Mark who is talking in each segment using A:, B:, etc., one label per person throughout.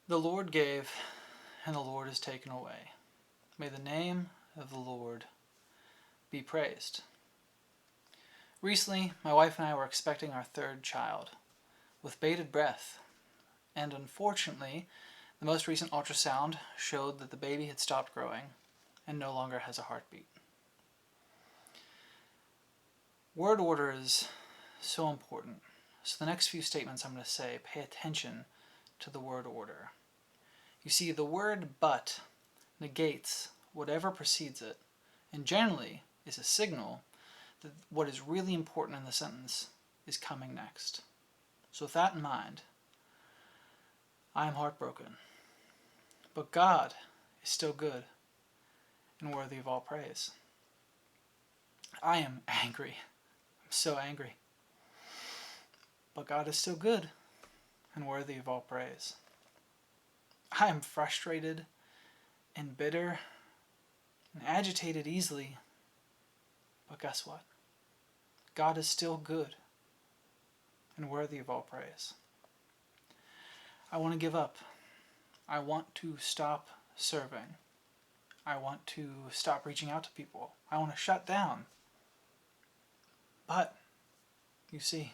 A: The Lord gave, and the Lord has taken away. May the name of the Lord be praised. Recently, my wife and I were expecting our third child, with bated breath, and unfortunately, the most recent ultrasound showed that the baby had stopped growing and no longer has a heartbeat. Word order is so important, so the next few statements I'm going to say, pay attention to the word order. You see, the word but negates whatever precedes it, and generally is a signal that what is really important in the sentence is coming next. So with that in mind, I am heartbroken, but God is still good and worthy of all praise. I am angry. I'm so angry. But God is still good and worthy of all praise. I am frustrated and bitter and agitated easily. But guess what? God is still good and worthy of all praise. I want to give up. I want to stop serving. I want to stop reaching out to people. I want to shut down. But, you see,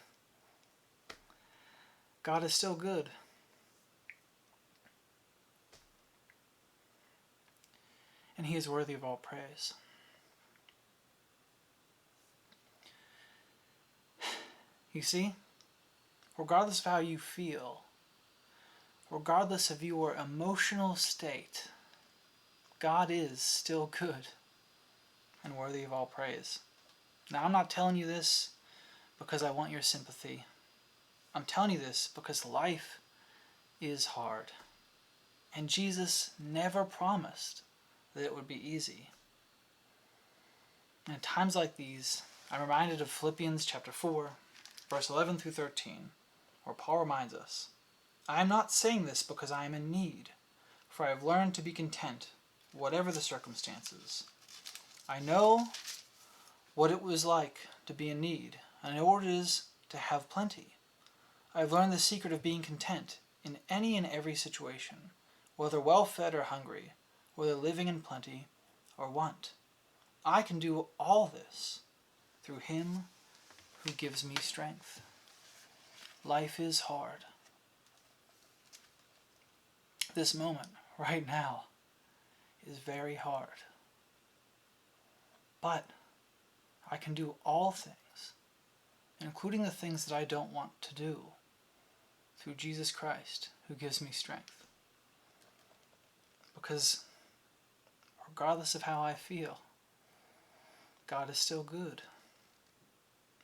A: God is still good. And He is worthy of all praise. You see, regardless of how you feel, regardless of your emotional state, God is still good and worthy of all praise. Now, I'm not telling you this because I want your sympathy. I'm telling you this because life is hard. And Jesus never promised that it would be easy. And at times like these, I'm reminded of Philippians chapter 4, verse 11 through 13, where Paul reminds us, I am not saying this because I am in need, for I have learned to be content, whatever the circumstances. I know what it was like to be in need, and I know what it is to have plenty. I have learned the secret of being content in any and every situation, whether well-fed or hungry, whether living in plenty or want. I can do all this through Him who gives me strength. Life is hard. This moment, right now, is very hard. But I can do all things, including the things that I don't want to do, through Jesus Christ who gives me strength. Because regardless of how I feel, God is still good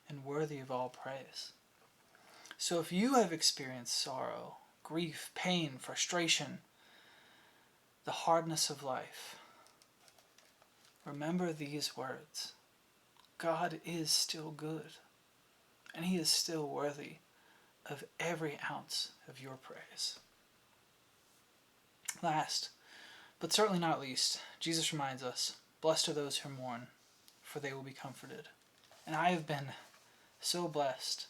A: and worthy of all praise. So if you have experienced sorrow, grief, pain, frustration, the hardness of life, remember these words. God is still good, and He is still worthy of every ounce of your praise. Last, but certainly not least, Jesus reminds us, blessed are those who mourn, for they will be comforted. And I have been so blessed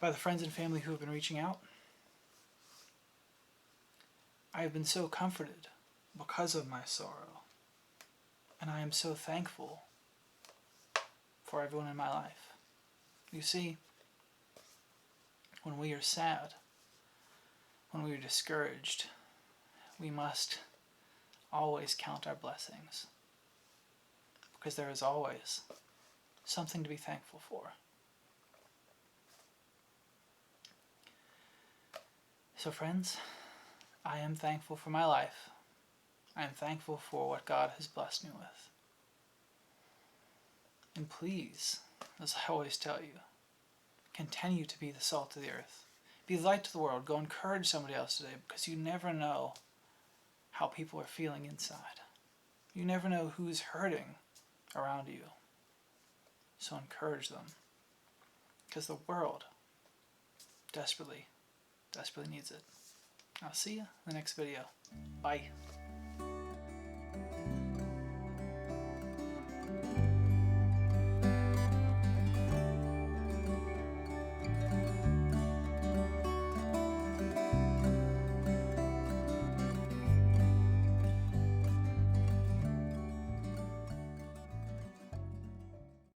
A: by the friends and family who have been reaching out. I have been so comforted because of my sorrow. And I am so thankful for everyone in my life. You see, when we are sad, when we are discouraged, we must always count our blessings, because there is always something to be thankful for. So friends, I am thankful for my life. I am thankful for what God has blessed me with. And please, as I always tell you, continue to be the salt of the earth. Be the light to the world. Go encourage somebody else today, because you never know how people are feeling inside. You never know who's hurting around you. So encourage them, because the world desperately needs it. I'll see you in the next video. Bye.